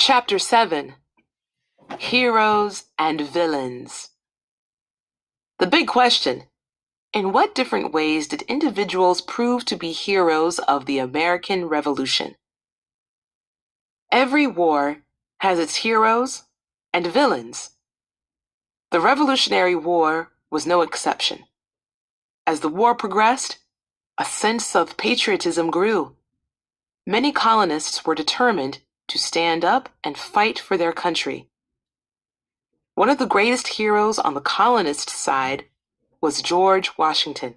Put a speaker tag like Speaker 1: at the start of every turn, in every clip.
Speaker 1: Chapter 7: Heroes and Villains. The big question: in what different ways did individuals prove to be heroes of the American Revolution? Every war has its heroes and villains. The Revolutionary War was no exception. As the war progressed, a sense of patriotism grew. Many colonists were determined to stand up and fight for their country. One of the greatest heroes on the colonist side was George Washington.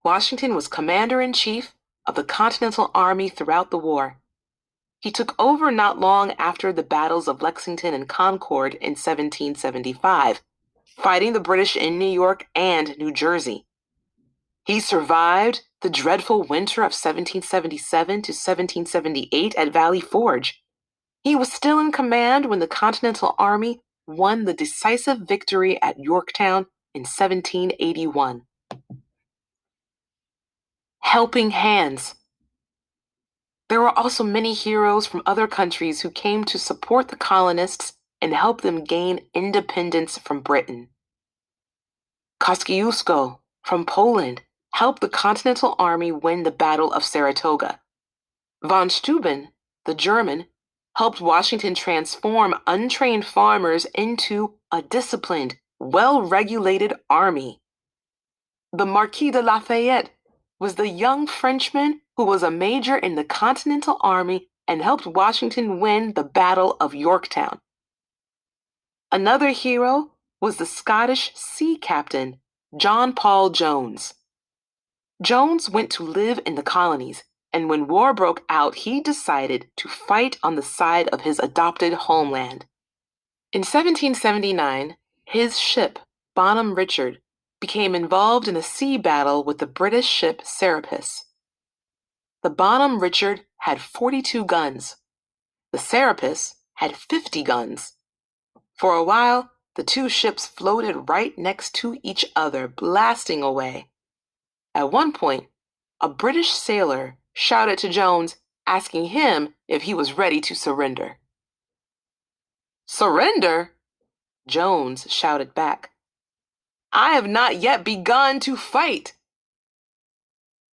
Speaker 1: Washington was commander-in-chief of the Continental Army throughout the war. He took over not long after the battles of Lexington and Concord in 1775, fighting the British in New York and New Jersey. He survived the dreadful winter of 1777 to 1778 at Valley Forge. He was still in command when the Continental Army won the decisive victory at Yorktown in 1781. Helping hands. There were also many heroes from other countries who came to support the colonists and help them gain independence from Britain. Kosciuszko from Poland helped the Continental Army win the Battle of Saratoga. Von Steuben, the German, helped Washington transform untrained farmers into a disciplined, well-regulated army. The Marquis de Lafayette was the young Frenchman who was a major in the Continental Army and helped Washington win the Battle of Yorktown. Another hero was the Scottish sea captain, John Paul Jones. Jones went to live in the colonies, and when war broke out, he decided to fight on the side of his adopted homeland. In 1779, his ship, Bonhomme Richard, became involved in a sea battle with the British ship Serapis. The Bonhomme Richard had 42 guns. The Serapis had 50 guns. For a while, the two ships floated right next to each other, blasting away. At one point, a British sailor shouted to Jones, asking him if he was ready to surrender. "Surrender?" Jones shouted back. "I have not yet begun to fight."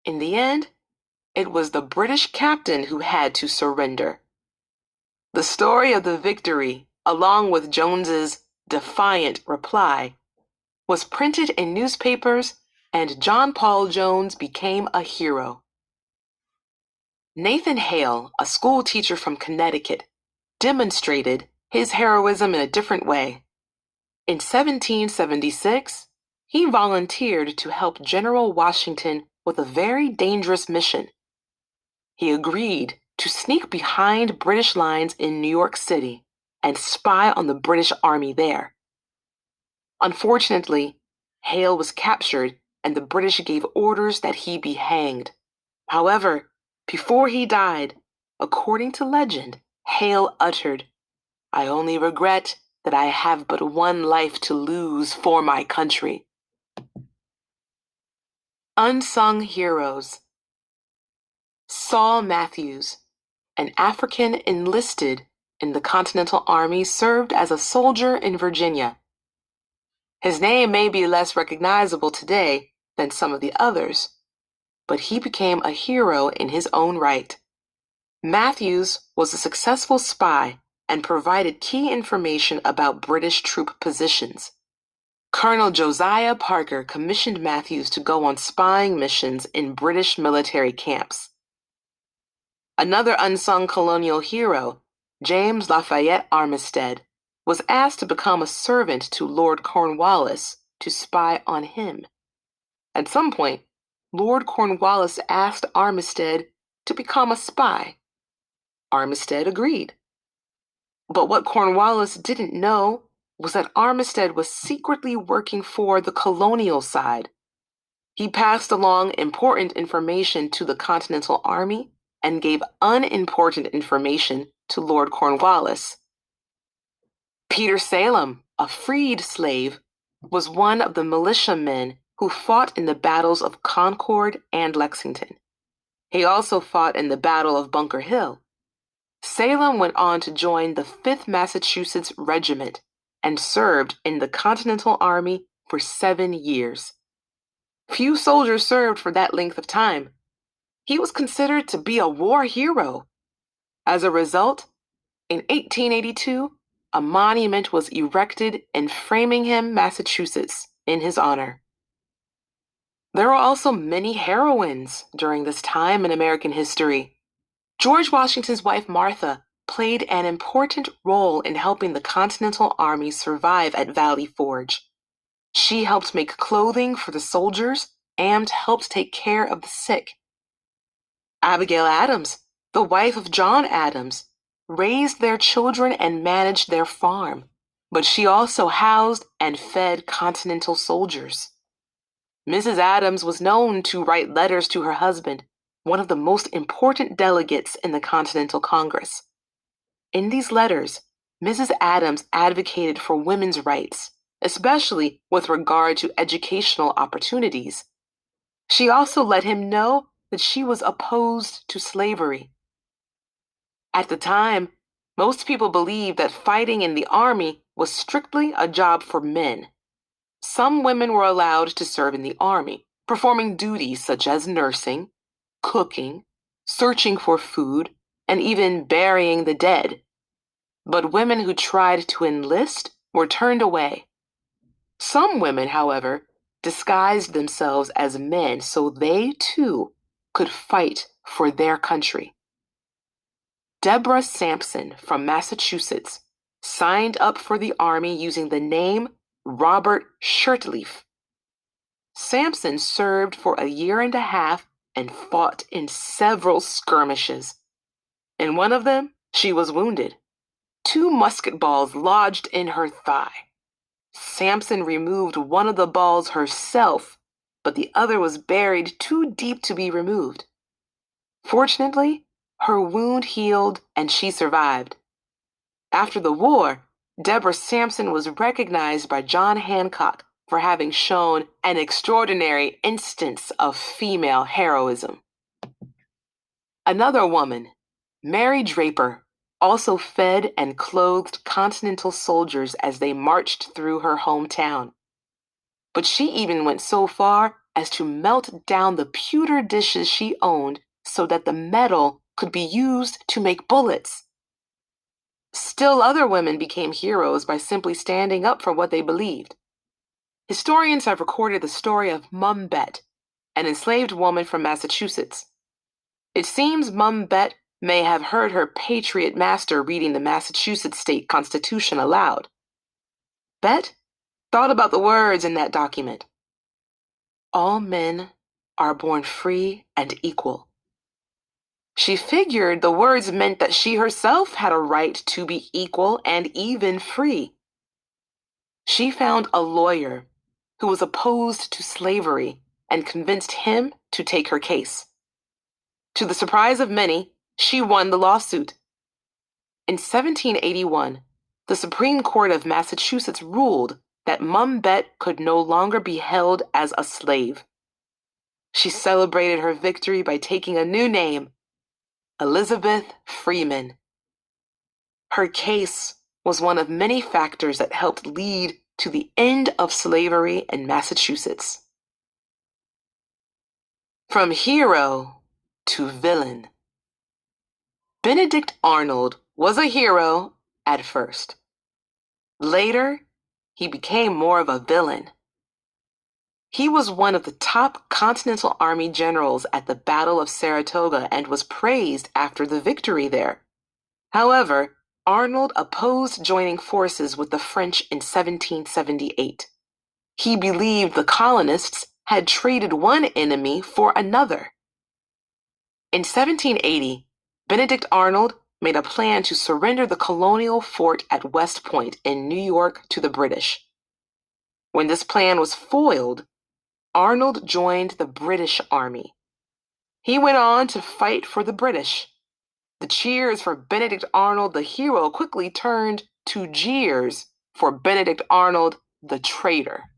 Speaker 1: In the end, it was the British captain who had to surrender. The story of the victory, along with Jones's defiant reply, was printed in newspapers, and John Paul Jones became a hero. Nathan Hale, a school teacher from Connecticut, demonstrated his heroism in a different way. In 1776, he volunteered to help General Washington with a very dangerous mission. He agreed to sneak behind British lines in New York City and spy on the British Army there. Unfortunately, Hale was captured and the British gave orders that he be hanged. However, before he died, according to legend, Hale uttered, "I only regret that I have but one life to lose for my country." Unsung Heroes. Saul Matthews, an African enlisted in the Continental Army, served as a soldier in Virginia. His name may be less recognizable today than some of the others, but he became a hero in his own right. Matthews was a successful spy and provided key information about British troop positions. Colonel Josiah Parker commissioned Matthews to go on spying missions in British military camps. Another unsung colonial hero, James Lafayette Armistead, was asked to become a servant to Lord Cornwallis to spy on him. At some point, Lord Cornwallis asked Armistead to become a spy. Armistead agreed. But what Cornwallis didn't know was that Armistead was secretly working for the colonial side. He passed along important information to the Continental Army and gave unimportant information to Lord Cornwallis. Peter Salem, a freed slave, was one of the militiamen who fought in the battles of Concord and Lexington. He also fought in the Battle of Bunker Hill. Salem went on to join the 5th Massachusetts Regiment and served in the Continental Army for 7 years. Few soldiers served for that length of time. He was considered to be a war hero. As a result, in 1882, a monument was erected in Framingham, Massachusetts, in his honor. There were also many heroines during this time in American history. George Washington's wife, Martha, played an important role in helping the Continental Army survive at Valley Forge. She helped make clothing for the soldiers and helped take care of the sick. Abigail Adams, the wife of John Adams, raised their children and managed their farm, but she also housed and fed Continental soldiers. Mrs. Adams was known to write letters to her husband, one of the most important delegates in the Continental Congress. In these letters, Mrs. Adams advocated for women's rights, especially with regard to educational opportunities. She also let him know that she was opposed to slavery. At the time, most people believed that fighting in the army was strictly a job for men. Some women were allowed to serve in the army, performing duties such as nursing, cooking, searching for food, and even burying the dead. But women who tried to enlist were turned away. Some women, however, disguised themselves as men so they, too, could fight for their country. Deborah Sampson from Massachusetts signed up for the Army using the name Robert Shirtleaf. Sampson served for a year and a half and fought in several skirmishes. In one of them, she was wounded. 2 musket balls lodged in her thigh. Sampson removed one of the balls herself, but the other was buried too deep to be removed. Fortunately, her wound healed and she survived. After the war, Deborah Sampson was recognized by John Hancock for having shown an extraordinary instance of female heroism. Another woman, Mary Draper, also fed and clothed Continental soldiers as they marched through her hometown. But she even went so far as to melt down the pewter dishes she owned so that the metal could be used to make bullets. Still other women became heroes by simply standing up for what they believed. Historians have recorded the story of Mum Bet, an enslaved woman from Massachusetts. It seems Mum Bet may have heard her patriot master reading the Massachusetts state constitution aloud. Bet thought about the words in that document. All men are born free and equal. She figured the words meant that she herself had a right to be equal and even free. She found a lawyer who was opposed to slavery and convinced him to take her case. To the surprise of many, she won the lawsuit. In 1781, the Supreme Court of Massachusetts ruled that Mum Bet could no longer be held as a slave. She celebrated her victory by taking a new name, Elizabeth Freeman. Her case was one of many factors that helped lead to the end of slavery in Massachusetts. From hero to villain. Benedict Arnold was a hero at first. Later, he became more of a villain. He was one of the top Continental Army generals at the Battle of Saratoga and was praised after the victory there. However, Arnold opposed joining forces with the French in 1778. He believed the colonists had traded one enemy for another. In 1780, Benedict Arnold made a plan to surrender the colonial fort at West Point in New York to the British. When this plan was foiled, Arnold joined the British Army. He went on to fight for the British. The cheers for Benedict Arnold the hero quickly turned to jeers for Benedict Arnold the traitor.